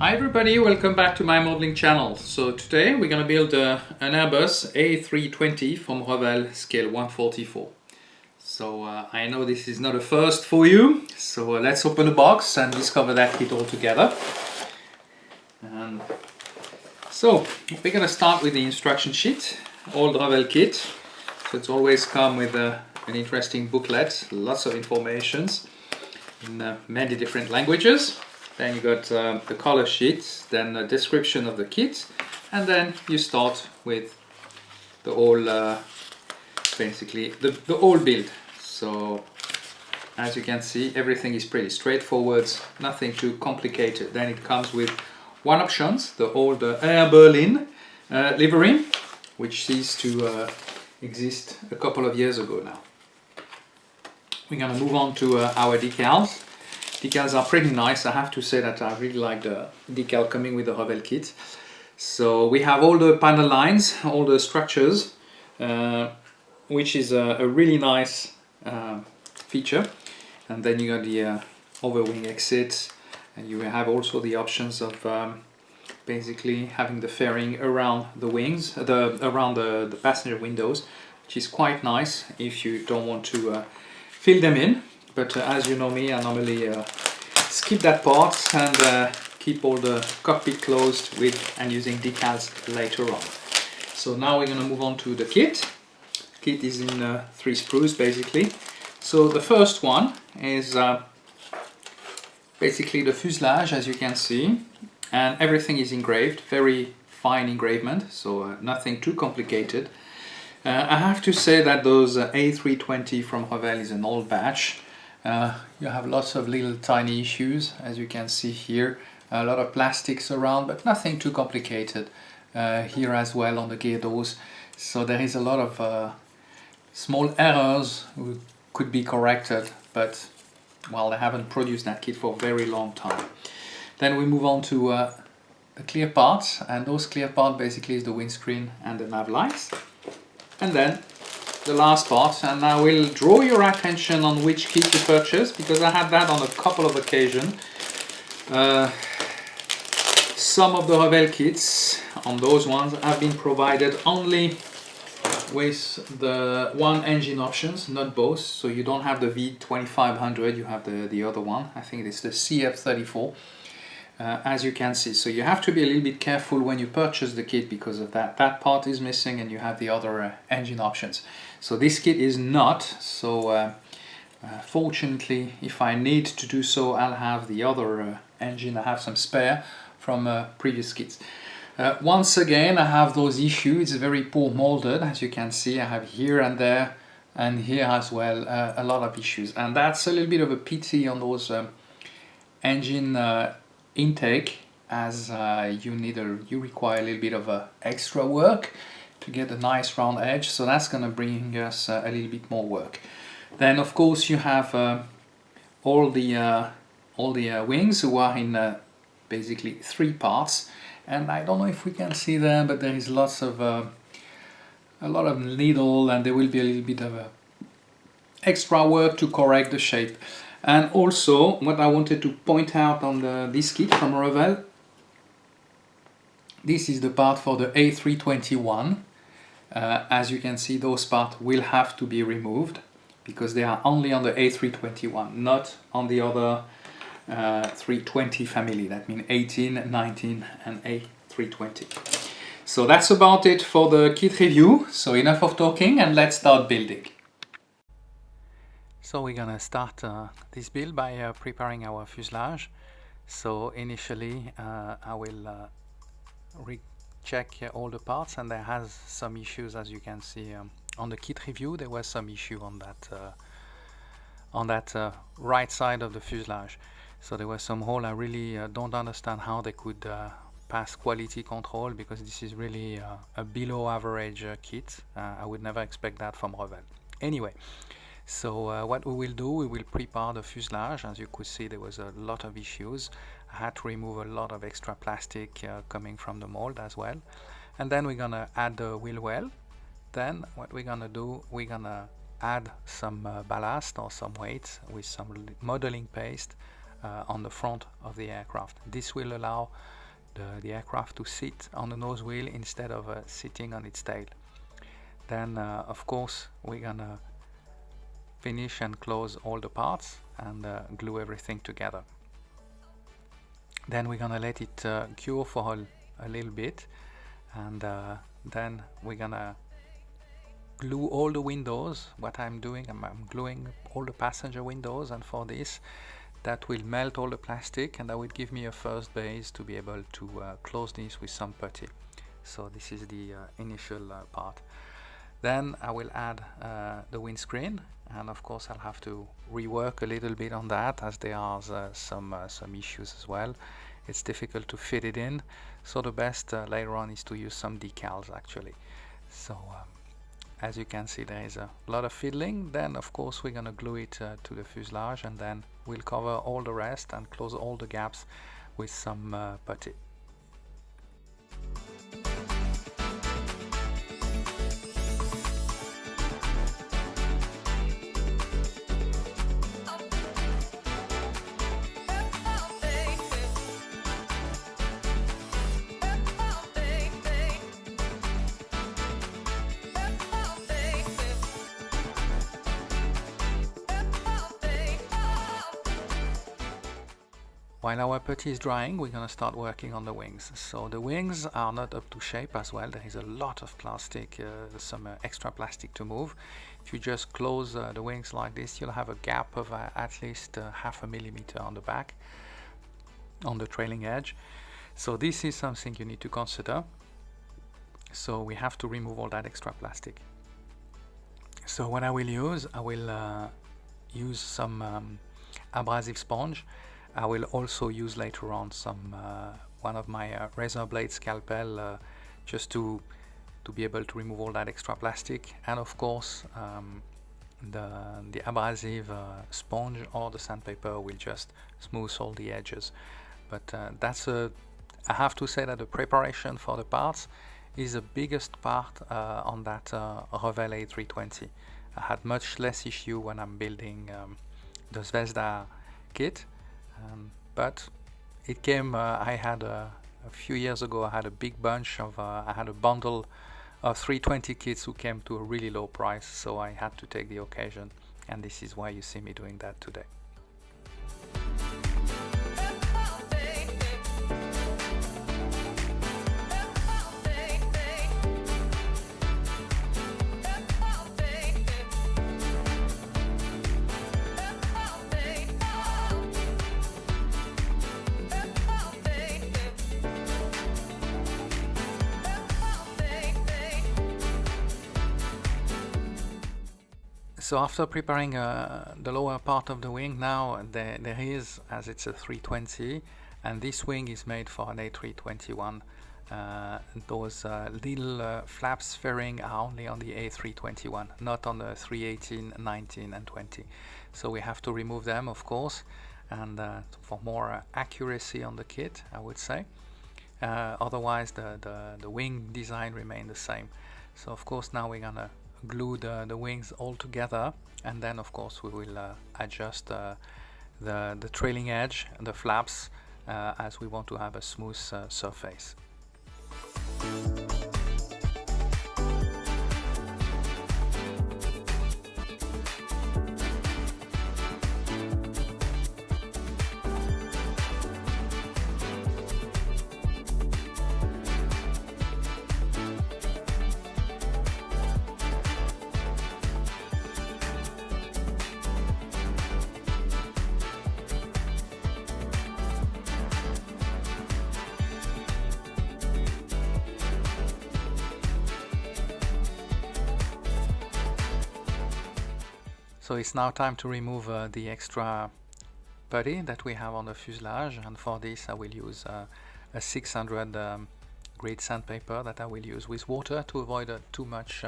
Hi everybody, welcome back to my modeling channel. So today we're going to build an Airbus A320 from Revell scale 144. So I know this is not a first for you, so let's open the box and discover that kit all together. And so we're going to start with the instruction sheet, old Revell kit. So it's always come with an interesting booklet, lots of informations in many different languages. Then you got the color sheet, then a description of the kit, and then you start with the whole, basically the whole build. So as you can see, everything is pretty straightforward, nothing too complicated. Then it comes with one options, the old Air Berlin livery, which ceased to exist a couple of years ago now. We're going to move on to our decals. Decals are pretty nice. I have to say that I really like the decal coming with the Revell kit. So we have all the panel lines, all the structures, which is a really nice feature. And then you got the overwing exit, and you have also the options of basically having the fairing around the wings, around the passenger windows, which is quite nice if you don't want to fill them in. But as you know me, I normally skip that part and keep all the cockpit closed with and using decals later on. So now we're going to move on to the kit. Kit is in 3 sprues basically. So the first one is basically the fuselage, as you can see, and everything is engraved, very fine engravement, so nothing too complicated. I have to say that those A320 from Revell is an old batch. You have lots of little tiny issues, as you can see here, a lot of plastics around, but nothing too complicated here as well on the gear doors. So there is a lot of small errors which could be corrected, but well, they haven't produced that kit for a very long time. Then we move on to the clear parts, and those clear parts basically is the windscreen and the nav lights. And then the last part, and I will draw your attention on which kit to purchase, because I had that on a couple of occasions. Some of the Revell kits on those ones have been provided only with the one engine options, not both, so you don't have the V2500, you have the other one. I think it's the CF34, as you can see. So you have to be a little bit careful when you purchase the kit because of that. That part is missing and you have the other engine options. So this kit is not, so fortunately, if I need to do so, I'll have the other engine. I have some spare from previous kits. Once again, I have those issues. It's very poor molded, as you can see. I have here and there, and here as well, a lot of issues. And that's a little bit of a pity on those engine intake, as you require a little bit of extra work to get a nice round edge, so that's going to bring us a little bit more work. Then of course you have all the wings, who are in basically 3 parts, and I don't know if we can see them, but there is lots of a lot of needle, and there will be a little bit of extra work to correct the shape. And also what I wanted to point out on this kit from Revell, this is the part for the A321. As you can see, those parts will have to be removed because they are only on the A321, not on the other 320 family. That means 18, 19 and A320. So that's about it for the kit review. So enough of talking and let's start building. So we're gonna start this build by preparing our fuselage. So initially I will check all the parts, and there has some issues, as you can see on the kit review. There was some issue on that right side of the fuselage. So there was some hole. I really don't understand how they could pass quality control, because this is really a below average kit. I would never expect that from Revell. Anyway, so what we will do, we will prepare the fuselage. As you could see, there was a lot of issues. I had to remove a lot of extra plastic coming from the mold as well. And then we're gonna add the wheel well. Then what we're gonna do, we're gonna add some ballast or some weight with some modeling paste on the front of the aircraft. This will allow the aircraft to sit on the nose wheel instead of sitting on its tail. Then of course we're gonna finish and close all the parts and glue everything together. Then we're gonna let it cure for a little bit, and then we're gonna glue all the windows. What I'm doing, I'm gluing all the passenger windows, and for this that will melt all the plastic and that will give me a first base to be able to close this with some putty. So this is the initial part. Then I will add the windscreen, and of course I'll have to rework a little bit on that, as there are some issues as well. It's difficult to fit it in, so the best later on is to use some decals actually. So as you can see, there is a lot of fiddling. Then of course we're gonna glue it to the fuselage, and then we'll cover all the rest and close all the gaps with some putty. While our putty is drying, we're going to start working on the wings. So the wings are not up to shape as well. There is a lot of plastic, some extra plastic to move. If you just close the wings like this, you'll have a gap of at least 0.5 millimeter on the back, on the trailing edge. So this is something you need to consider. So we have to remove all that extra plastic. So what I will use some abrasive sponge. I will also use later on some one of my razor blade scalpel just to be able to remove all that extra plastic, and of course the abrasive sponge or the sandpaper will just smooth all the edges. But I have to say that the preparation for the parts is the biggest part on that Revell A320. I had much less issue when I'm building the Zvezda kit. But it came, I had a few years ago, I had a big bunch of, I had a bundle of 320 kits who came to a really low price, so I had to take the occasion, and this is why you see me doing that today. So after preparing the lower part of the wing, now there is, as it's a 320, and this wing is made for an A321. Those little flaps fairing are only on the A321, not on the 318, 19 and 20. So we have to remove them, of course, and for more accuracy on the kit, I would say. Otherwise the wing design remains the same. So of course now we're gonna glue the wings all together, and then of course we will adjust the trailing edge and the flaps as we want to have a smooth surface. So it's now time to remove the extra putty that we have on the fuselage, and for this I will use a 600 grade sandpaper that I will use with water to avoid too much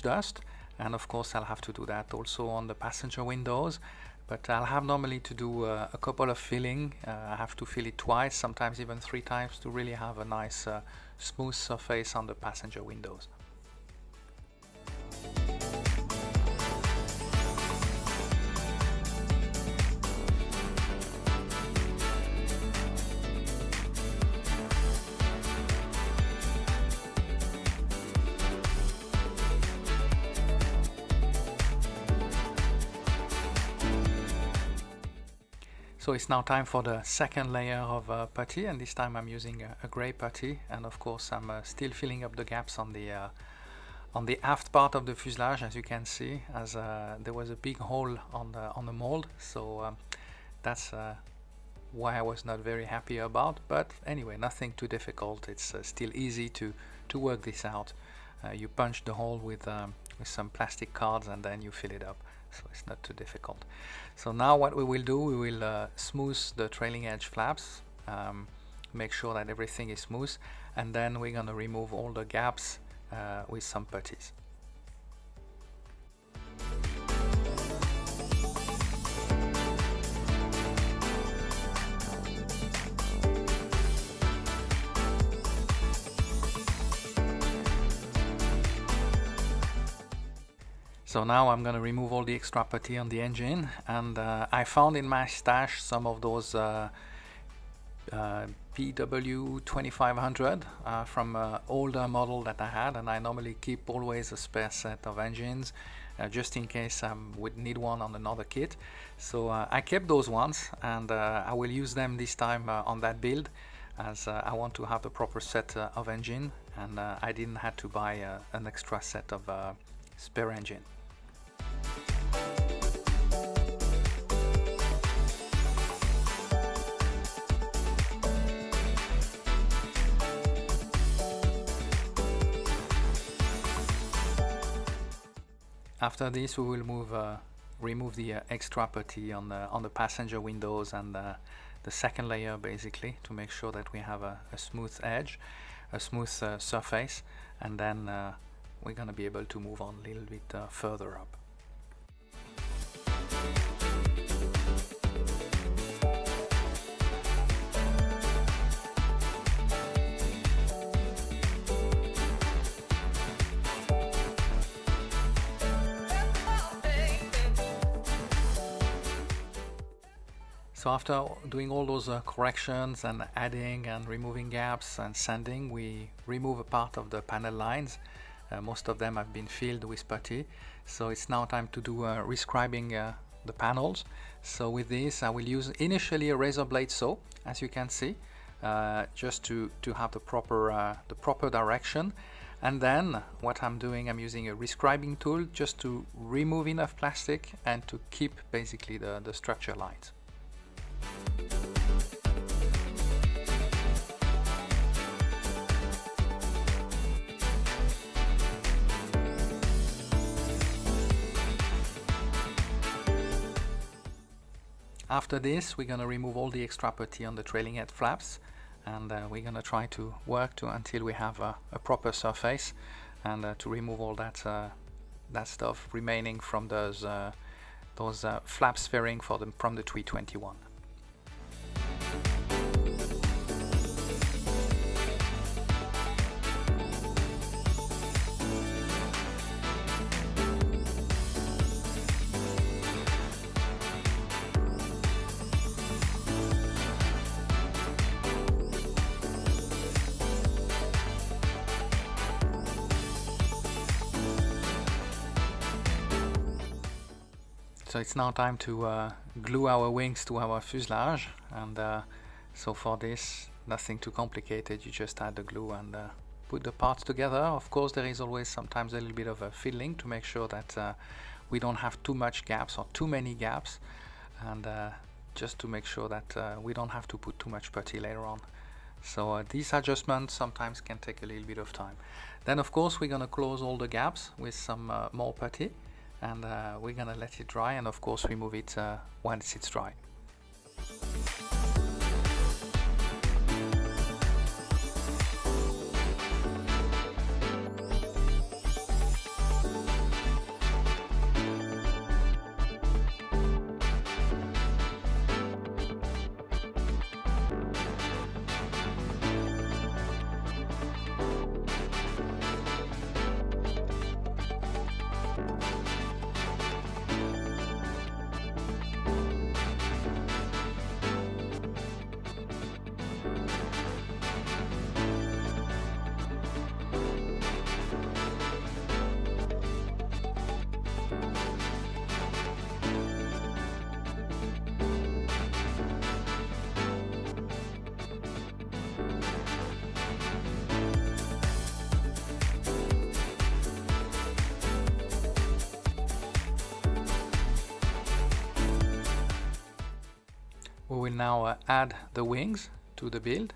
dust, and of course I'll have to do that also on the passenger windows, but I'll have normally to do a couple of filling. I have to fill it twice, sometimes even 3 times, to really have a nice smooth surface on the passenger windows. So it's now time for the second layer of putty, and this time I'm using a grey putty, and of course I'm still filling up the gaps on the aft part of the fuselage, as you can see, as there was a big hole on the mold, so that's why I was not very happy about. But anyway, nothing too difficult. It's still easy to work this out. You punch the hole with some plastic cards and then you fill it up, so it's not too difficult. So now what we will do, we will smooth the trailing edge flaps, make sure that everything is smooth, and then we're going to remove all the gaps with some putties. So now I'm going to remove all the extra putty on the engine, and I found in my stash some of those PW 2500 from an older model that I had, and I normally keep always a spare set of engines just in case I would need one on another kit. So I kept those ones, and I will use them this time on that build, as I want to have the proper set of engine, and I didn't have to buy an extra set of spare engine. After this, we will remove the extra putty on the passenger windows and the second layer, basically, to make sure that we have a smooth edge, a smooth surface, and then we're going to be able to move on a little bit further up. So after doing all those corrections and adding and removing gaps and sanding, we remove a part of the panel lines. Most of them have been filled with putty. So it's now time to do rescribing the panels. So with this, I will use initially a razor blade saw, as you can see, just to have the proper direction. And then what I'm doing, I'm using a rescribing tool just to remove enough plastic and to keep basically the structure lines. After this, we're going to remove all the extra putty on the trailing edge flaps, and we're going to try to work until we have a proper surface, and to remove all that stuff remaining from those flaps fairing from the 321. So it's now time to glue our wings to our fuselage, and so for this, nothing too complicated. You just add the glue and put the parts together. Of course, there is always sometimes a little bit of a fiddling to make sure that we don't have too much gaps or too many gaps, and just to make sure that we don't have to put too much putty later on. So these adjustments sometimes can take a little bit of time. Then of course we're going to close all the gaps with some more putty, and we're gonna let it dry, and of course remove it once it's dry. We will now add the wings to the build.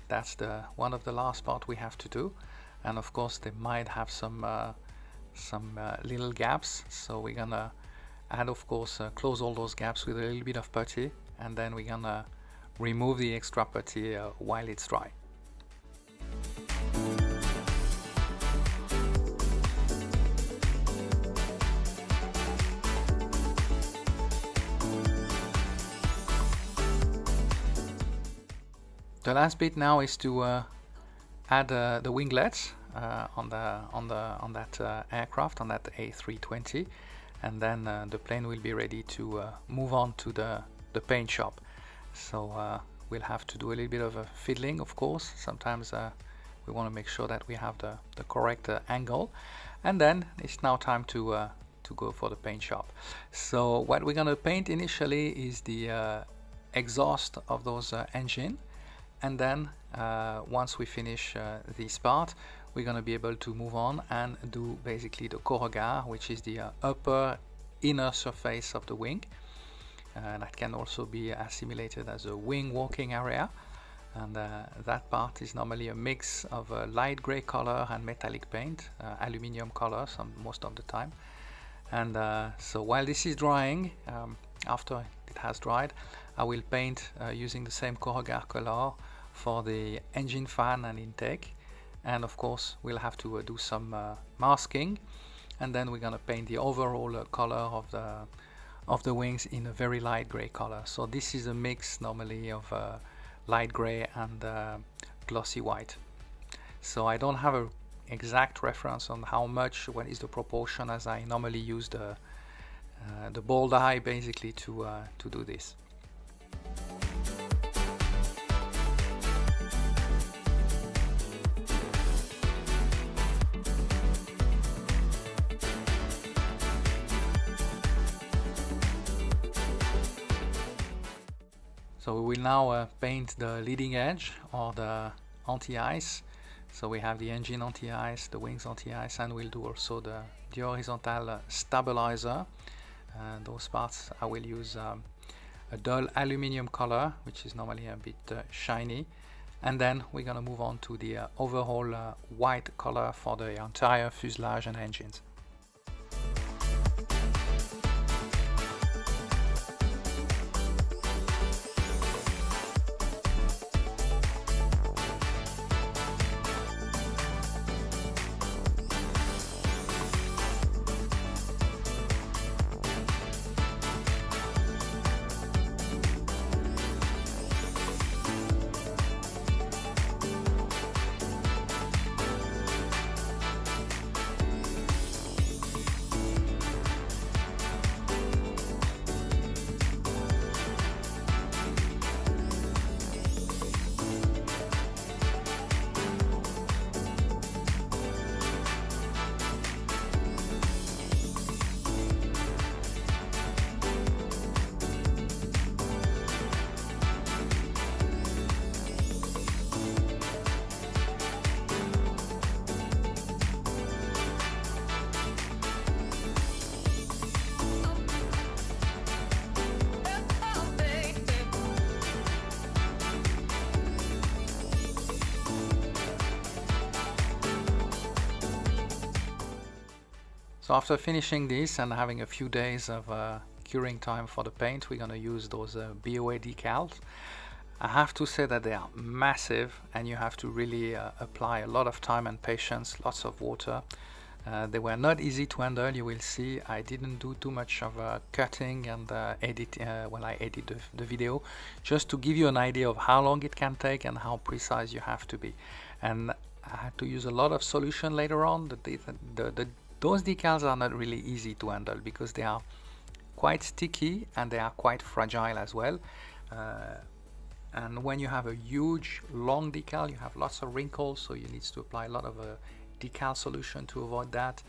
That's one of the last part we have to do, and of course they might have some little gaps, so we're gonna add, of course, close all those gaps with a little bit of putty, and then we're gonna remove the extra putty while it's dry. The last bit now is to add the winglets on that aircraft, on that A320, and then the plane will be ready to move on to the paint shop. So we'll have to do a little bit of fiddling, of course. Sometimes we want to make sure that we have the correct angle, and then it's now time to go for the paint shop. So what we're going to paint initially is the exhaust of those engine. And then once we finish this part, we're going to be able to move on and do basically the corrugat, which is the upper inner surface of the wing. That can also be assimilated as a wing walking area. And that part is normally a mix of light gray color and metallic paint, aluminium color most of the time. And so while this is drying, after it has dried, I will paint using the same corrugat color for the engine fan and intake, and of course we'll have to do some masking, and then we're gonna paint the overall color of the wings in a very light gray color. So this is a mix normally of light gray and glossy white. So I don't have an exact reference on what is the proportion, as I normally use the ball die basically to do this. So we will now paint the leading edge or the anti-ice. So we have the engine anti-ice, the wings anti-ice, and we'll do also the horizontal stabilizer. Those parts I will use a dull aluminium color, which is normally a bit shiny. And then we're going to move on to the overall white color for the entire fuselage and engines. So after finishing this and having a few days of curing time for the paint, we're going to use those BOA decals. I have to say that they are massive, and you have to really apply a lot of time and patience, lots of water. They were not easy to handle. You will see I didn't do too much of cutting and edit when I edit the video, just to give you an idea of how long it can take and how precise you have to be. And I had to use a lot of solution later on. Those decals are not really easy to handle because they are quite sticky and they are quite fragile as well. And when you have a huge long decal, you have lots of wrinkles, so you need to apply a lot of decal solution to avoid that.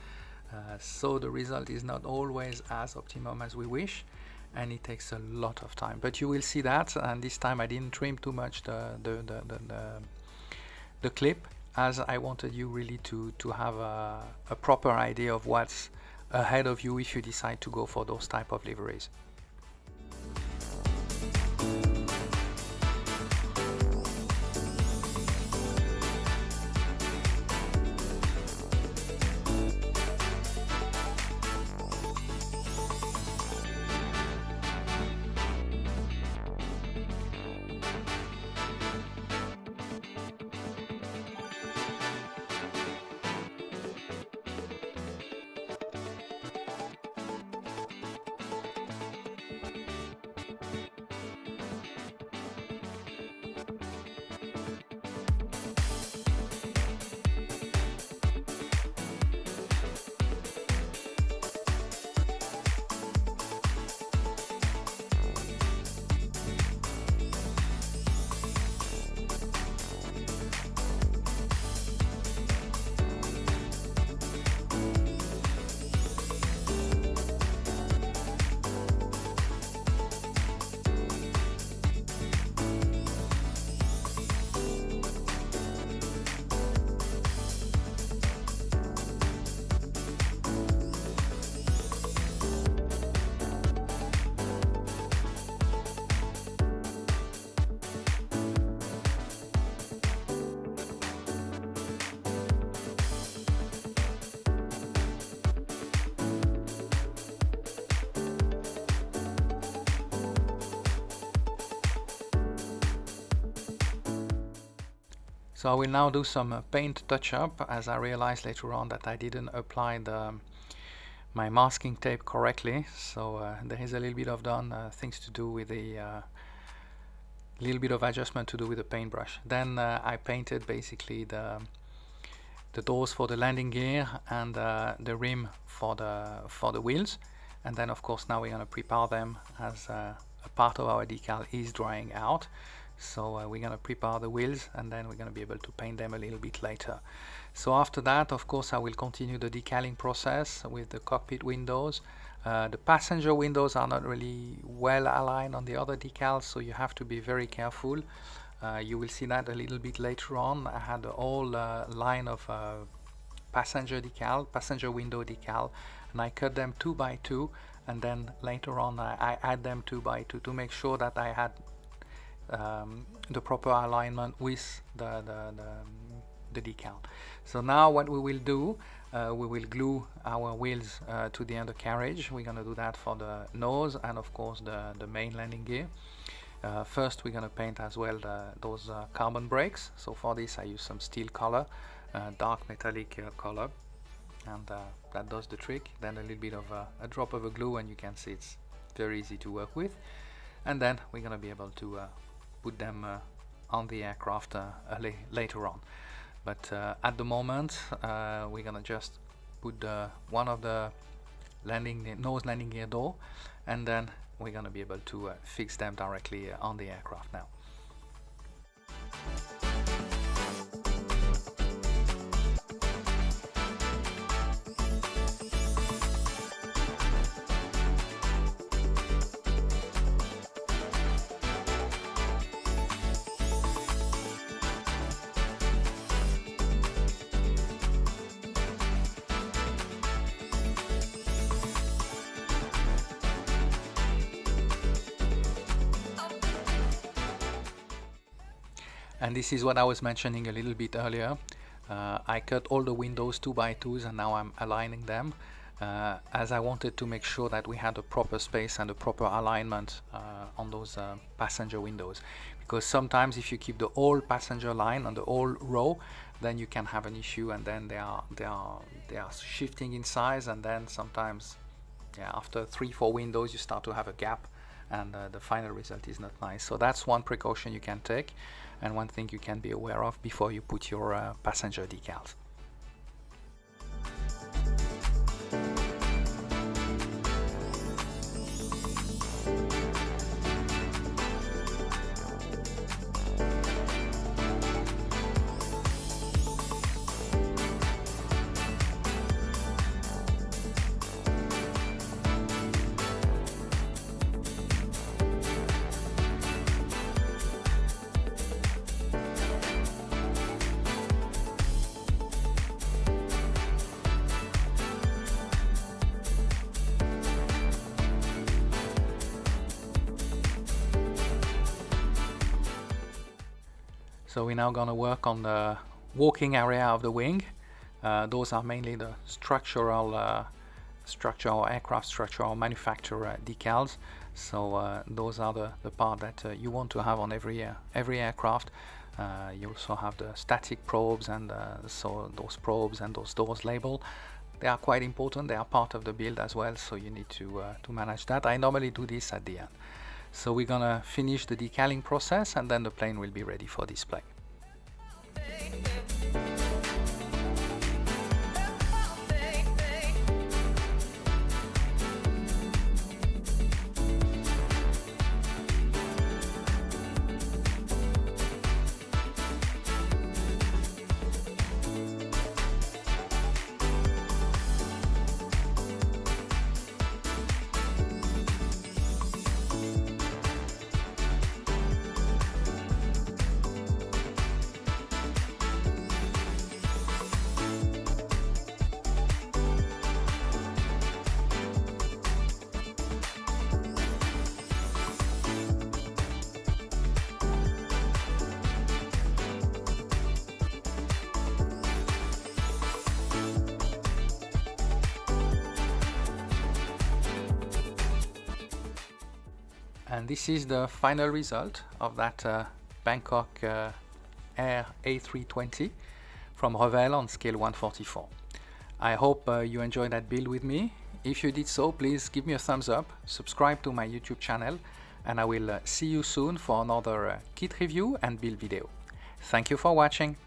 So the result is not always as optimum as we wish, and it takes a lot of time. But you will see that, and this time I didn't trim too much the clip, as I wanted you really to have a proper idea of what's ahead of you if you decide to go for those type of liveries. So I will now do some paint touch-up, as I realized later on that I didn't apply my masking tape correctly. So there is a little bit of things to do with the little bit of adjustment to do with the paintbrush. Then I painted basically the doors for the landing gear and the rim for the wheels. And then of course now we're going to prepare them as a part of our decal is drying out. So we're going to prepare the wheels and then we're going to be able to paint them a little bit later. So after that, of course, I will continue the decaling process with the cockpit windows. The passenger windows are not really well aligned on the other decals, so you have to be very careful. You will see that a little bit later on. I had a whole line of passenger window decal, and I cut them 2 by 2, and then later on I add them 2 by 2 to make sure that I had the proper alignment with the decal. So now what we will do, we will glue our wheels to the undercarriage. We're going to do that for the nose and of course the main landing gear. First we're going to paint as well those carbon brakes. So for this I use some steel color, dark metallic color, and that does the trick. Then a little bit of a drop of a glue and you can see it's very easy to work with. And then we're going to be able to put them on the aircraft later on. But at the moment we're going to just put one of the nose landing gear door, and then we're going to be able to fix them directly on the aircraft now. And this is what I was mentioning a little bit earlier. I cut all the windows 2 by 2s and now I'm aligning them as I wanted to make sure that we had a proper space and a proper alignment on those passenger windows. Because sometimes if you keep the whole passenger line on the whole row, then you can have an issue, and then they are shifting in size, and then sometimes after 3-4 windows you start to have a gap, and the final result is not nice. So that's one precaution you can take, and one thing you can be aware of before you put your passenger decals. So we're now going to work on the walking area of the wing. Those are mainly the structural aircraft structural manufacturer decals. So those are the part that you want to have on every aircraft. You also have the static probes, and so those probes and those doors label. They are quite important. They are part of the build as well. So you need to manage that. I normally do this at the end. So we're gonna finish the decaling process, and then the plane will be ready for display. And this is the final result of that Bangkok Air A320 from Revell on scale 144. I hope you enjoyed that build with me. If you did so, please give me a thumbs up, subscribe to my YouTube channel, and I will see you soon for another kit review and build video. Thank you for watching.